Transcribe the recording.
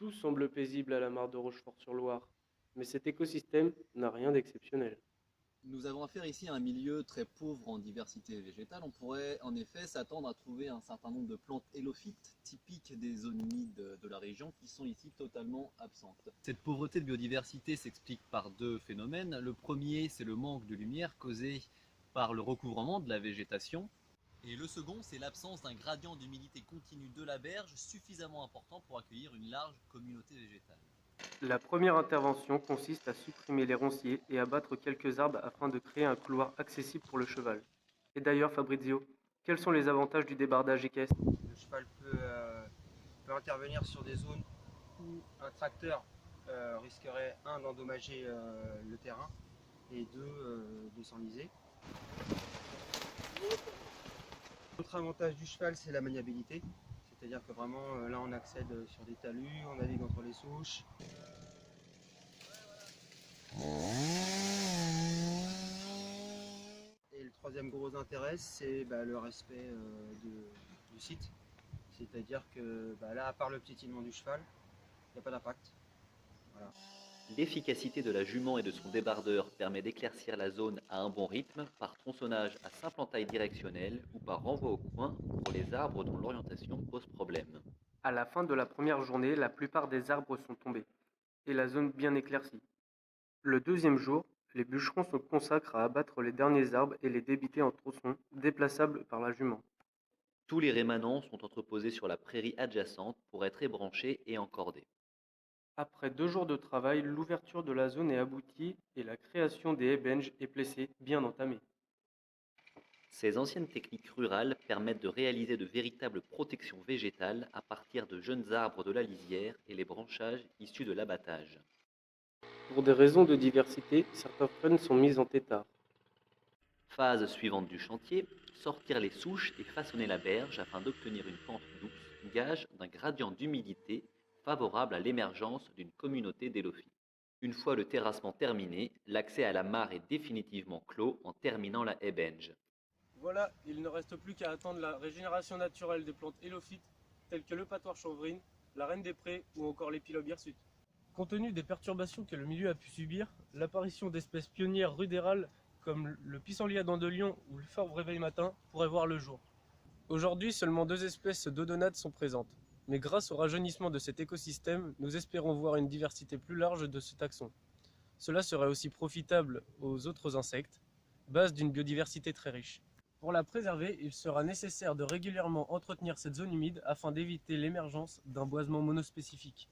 Tout semble paisible à la mare de Rochefort-sur-Loire, mais cet écosystème n'a rien d'exceptionnel. Nous avons affaire ici à un milieu très pauvre en diversité végétale. On pourrait en effet s'attendre à trouver un certain nombre de plantes hélophytes typiques des zones humides de la région qui sont ici totalement absentes. Cette pauvreté de biodiversité s'explique par deux phénomènes. Le premier, c'est le manque de lumière causé par le recouvrement de la végétation. Et le second, c'est l'absence d'un gradient d'humidité continu de la berge suffisamment important pour accueillir une large communauté végétale. La première intervention consiste à supprimer les ronciers et abattre quelques arbres afin de créer un couloir accessible pour le cheval. Et d'ailleurs, Fabrizio, quels sont les avantages du débardage équestre? Le cheval peut intervenir sur des zones où un tracteur risquerait, un, d'endommager le terrain et deux, de s'enliser. L'autre avantage du cheval, c'est la maniabilité. C'est-à-dire que vraiment, là, on accède sur des talus, on navigue entre les souches. Et le troisième gros intérêt, c'est le respect du site. C'est-à-dire que là, à part le piétinement du cheval, il n'y a pas d'impact. Voilà. L'efficacité de la jument et de son débardeur permet d'éclaircir la zone à un bon rythme par tronçonnage à simple entaille directionnelle ou par renvoi au coin pour les arbres dont l'orientation pose problème. À la fin de la première journée, la plupart des arbres sont tombés, et la zone bien éclaircie. Le deuxième jour, les bûcherons se consacrent à abattre les derniers arbres et les débiter en tronçons déplaçables par la jument. Tous les rémanents sont entreposés sur la prairie adjacente pour être ébranchés et encordés. Après 2 jours de travail, l'ouverture de la zone est aboutie et la création des hébenges et plessés bien entamée. Ces anciennes techniques rurales permettent de réaliser de véritables protections végétales à partir de jeunes arbres de la lisière et les branchages issus de l'abattage. Pour des raisons de diversité, certains frênes sont mis en tétard. Phase suivante du chantier, sortir les souches et façonner la berge afin d'obtenir une pente douce, gage d'un gradient d'humidité favorable à l'émergence d'une communauté d'élophytes. Une fois le terrassement terminé, l'accès à la mare est définitivement clos en terminant la hébène. Voilà, il ne reste plus qu'à attendre la régénération naturelle des plantes hélophytes telles que le patoire chanvrine, la reine des prés ou encore l'épilobe hirsute. Compte tenu des perturbations que le milieu a pu subir, l'apparition d'espèces pionnières rudérales comme le pissenlit à dents de lion ou le fauve réveil matin pourrait voir le jour. Aujourd'hui, seulement 2 espèces d'odonades sont présentes, mais grâce au rajeunissement de cet écosystème, nous espérons voir une diversité plus large de ce taxon. Cela serait aussi profitable aux autres insectes, base d'une biodiversité très riche. Pour la préserver, il sera nécessaire de régulièrement entretenir cette zone humide afin d'éviter l'émergence d'un boisement monospécifique.